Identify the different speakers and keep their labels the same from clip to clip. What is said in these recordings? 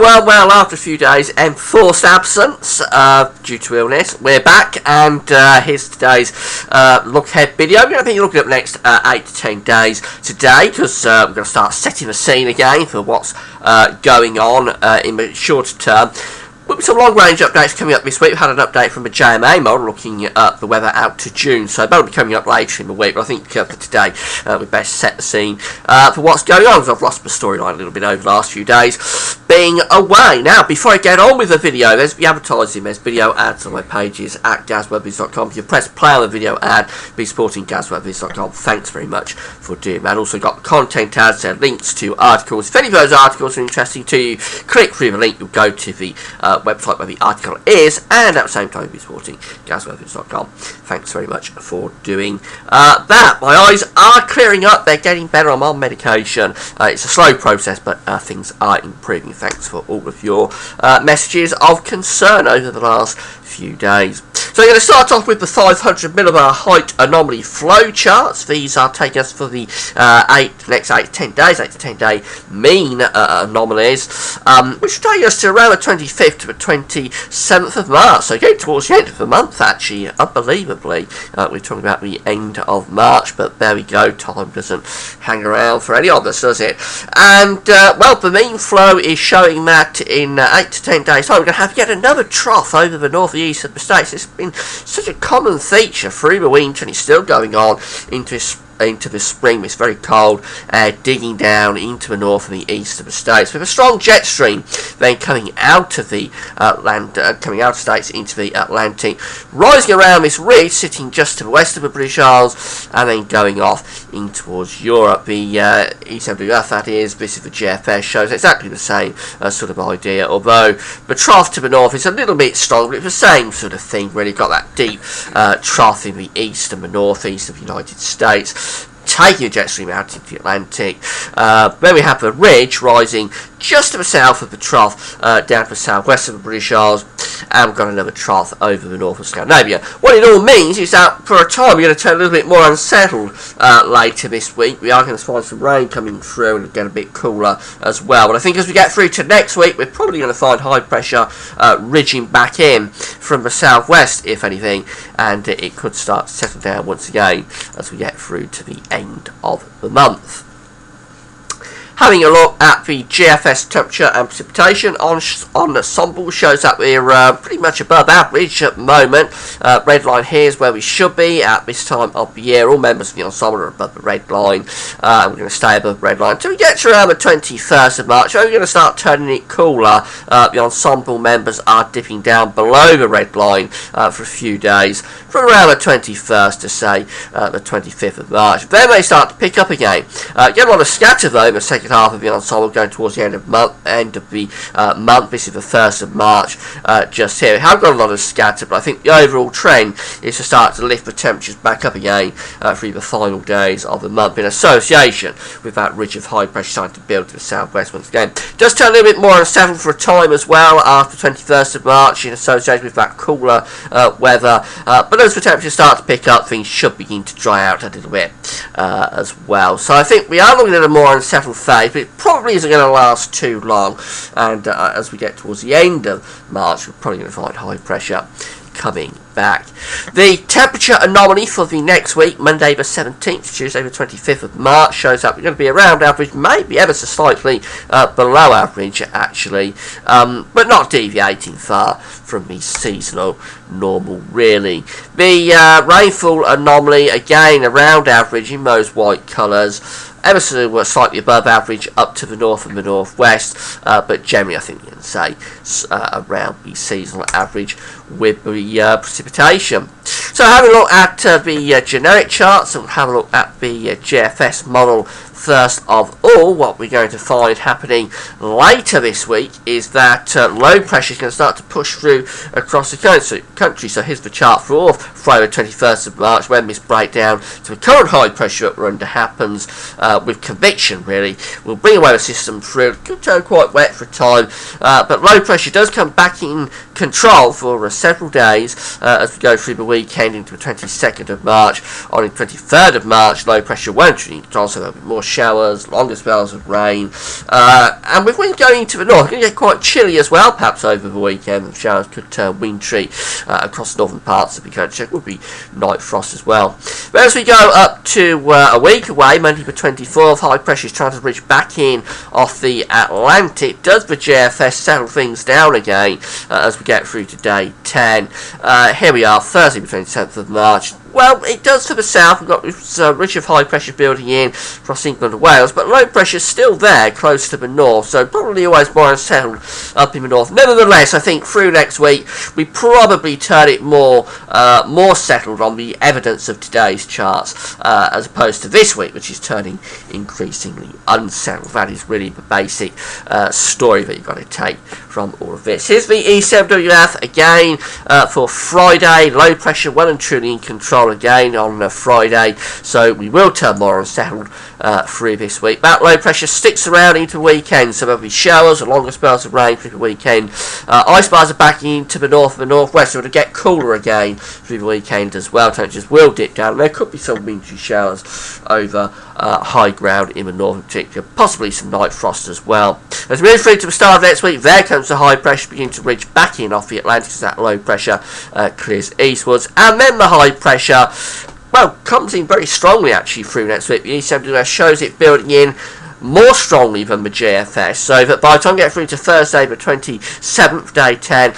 Speaker 1: Well, after a few days enforced absence due to illness, we're back, and here's today's look ahead video. We're going to be looking at the next 8 to 10 days today, because we're going to start setting the scene again for what's going on in the shorter term. With some long-range updates coming up this week. We've had an update from the JMA model looking at the weather out to June, so that'll be coming up later in the week, but I think for today we best set the scene for what's going on, because I've lost my storyline a little bit over the last few days being away. Now, before I get on with the video, there's the advertising, there's video ads on my pages at gazwebviz.com. If you press play on the video ad, be supporting gazwebviz.com. Thanks very much for doing that. Also got the content ads, there links to articles. If any of those articles are interesting to you, click through the link, you'll go to the website where the article is, and at the same time be supporting gazwebviz.com. Thanks very much for doing that. My eyes are clearing up, they're getting better. I'm on medication. It's a slow process, but things are improving. Thanks for all of your messages of concern over the last few days. So we're going to start off with the 500 millibar height anomaly flow charts. These are taking us for the next 8 to 10 days, 8 to 10 day mean anomalies, which will take us to around the 25th to the 27th of March. So getting towards the end of the month, actually, unbelievably. We're talking about the end of March, but there we go. Time doesn't hang around for any of us, does it? And, well, the mean flow is showing that in 8 to 10 days time, we're going to have yet another trough over the north and east of the states. It's been such a common feature through the winter, and it's still going on into the spring. It's very cold, digging down into the north and the east of the states, with a strong jet stream then coming out of the coming out of states into the Atlantic, rising around this ridge, sitting just to the west of the British Isles, and then going off in towards Europe. The East of the Earth, that is. This is the GFS, shows exactly the same sort of idea, although the trough to the north is a little bit stronger. It's the same sort of thing, really. Got that deep trough in the east and the northeast of the United States, taking a jet stream out into the Atlantic. Then we have the ridge rising just to the south of the trough, down to the southwest of the British Isles, and we've got another trough over the north of Scandinavia. What it all means is that for a time we're going to turn a little bit more unsettled later this week. We are going to find some rain coming through and get a bit cooler as well. But I think as we get through to next week, we're probably going to find high pressure ridging back in from the southwest, if anything, and it could start to settle down once again as we get through to the end of the month. Having a look at the GFS temperature and precipitation on ensemble shows that we're pretty much above average at the moment. Red line here is where we should be at this time of the year. All members of the ensemble are above the red line. We're going to stay above the red line until we get to around the 21st of March. We're going to start turning it cooler. The ensemble members are dipping down below the red line for a few days, from around the 21st to say the 25th of March. Then they start to pick up again. Get a lot of scatter though in the second half of the ensemble, going towards the end of the month. This is the 1st of March just here. We have got a lot of scatter, but I think the overall trend is to start to lift the temperatures back up again through the final days of the month, in association with that ridge of high pressure starting to build to the southwest once again. Just turn a little bit more unsettled for a time as well after the 21st of March, in association with that cooler weather, but as the temperatures start to pick up, things should begin to dry out a little bit as well. So I think we are looking at a more unsettled phase, but it probably isn't going to last too long, and as we get towards the end of March, we're probably going to find high pressure coming back. The temperature anomaly for the next week, Monday the 17th, Tuesday the 25th of March, shows that we're going to be around average, maybe ever so slightly below average actually, but not deviating far from the seasonal normal really. The rainfall anomaly, again around average in those white colours, ever so slightly above average up to the north and the northwest, but generally I think you can say around the seasonal average with the precipitation. So having a look at the generic charts, and we'll have a look at the GFS model first of all. What we're going to find happening later this week is that low pressure is going to start to push through across the country. So here's the chart for Friday the 21st of March, when this breakdown to the current high pressure that we're under happens with conviction really. We'll bring away the system through. It could turn quite wet for a time, but low pressure does come back in control for several days as we go through the weekend into the 22nd of March. On the 23rd of March, low pressure won't be in control, so there'll be more showers, longer spells of rain, and with wind going into the north, it's going to get quite chilly as well, perhaps over the weekend. The showers could turn wintry across the northern parts of the country. It would be night frost as well. But as we go up to a week away, Monday the 24th, high pressure is trying to reach back in off the Atlantic. Does the JFS settle things down again as we get through to day 10? Here we are, Thursday the 27th of March. Well, it does for the south. We've got this ridge of high pressure building in across England and Wales, but low pressure is still there close to the north, so probably always more unsettled up in the north. Nevertheless, I think through next week we probably turn it more settled on the evidence of today's charts as opposed to this week, which is turning increasingly unsettled. That is really the basic story that you've got to take from all of this. Here's the E7WF again for Friday. Low pressure well and truly in control again on Friday, so we will turn more unsettled through this week. That low pressure sticks around into the weekend, so there'll be showers and longer spells of rain through the weekend. Ice bars are backing into the north and the northwest, so it'll get cooler again through the weekend as well. Temperatures will dip down. There could be some wintry showers over high ground in the north in particular, possibly some night frost as well. As we move through to the start of next week, there comes the high pressure beginning to reach back in off the Atlantic as that low pressure clears eastwards, and then the high pressure, well, comes in very strongly actually through next week. The E7WS shows it building in more strongly than the JFS, so that by the time we get through to Thursday the 27th, day 10,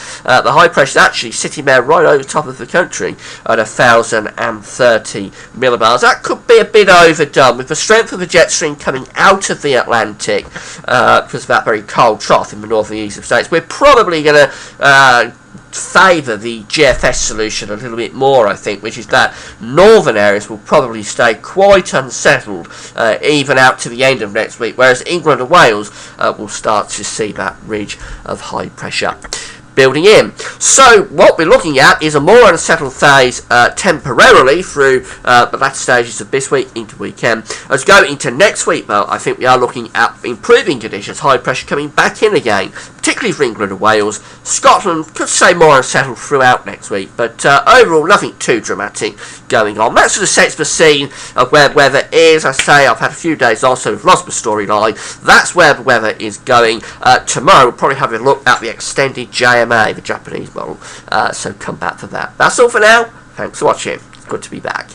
Speaker 1: the high pressure is actually sitting there right over the top of the country at 1,030 millibars. That could be a bit overdone with the strength of the jet stream coming out of the Atlantic because of that very cold trough in the north and east of states. We're probably going to favour the GFS solution a little bit more, I think, which is that northern areas will probably stay quite unsettled even out to the end of next week, whereas England and Wales will start to see that ridge of high pressure building in. So what we're looking at is a more unsettled phase temporarily through the latter stages of this week into weekend. As we go into next week, though, I think we are looking at improving conditions, high pressure coming back in again, particularly for England and Wales. Scotland could stay more unsettled throughout next week, but overall nothing too dramatic going on. That sort of sets the scene of where the weather is. I say I've had a few days also we've lost the storyline. That's where the weather is going. Tomorrow we'll probably have a look at the extended JMA, the Japanese model, so come back for that. That's all for now. Thanks for watching. It's good to be back.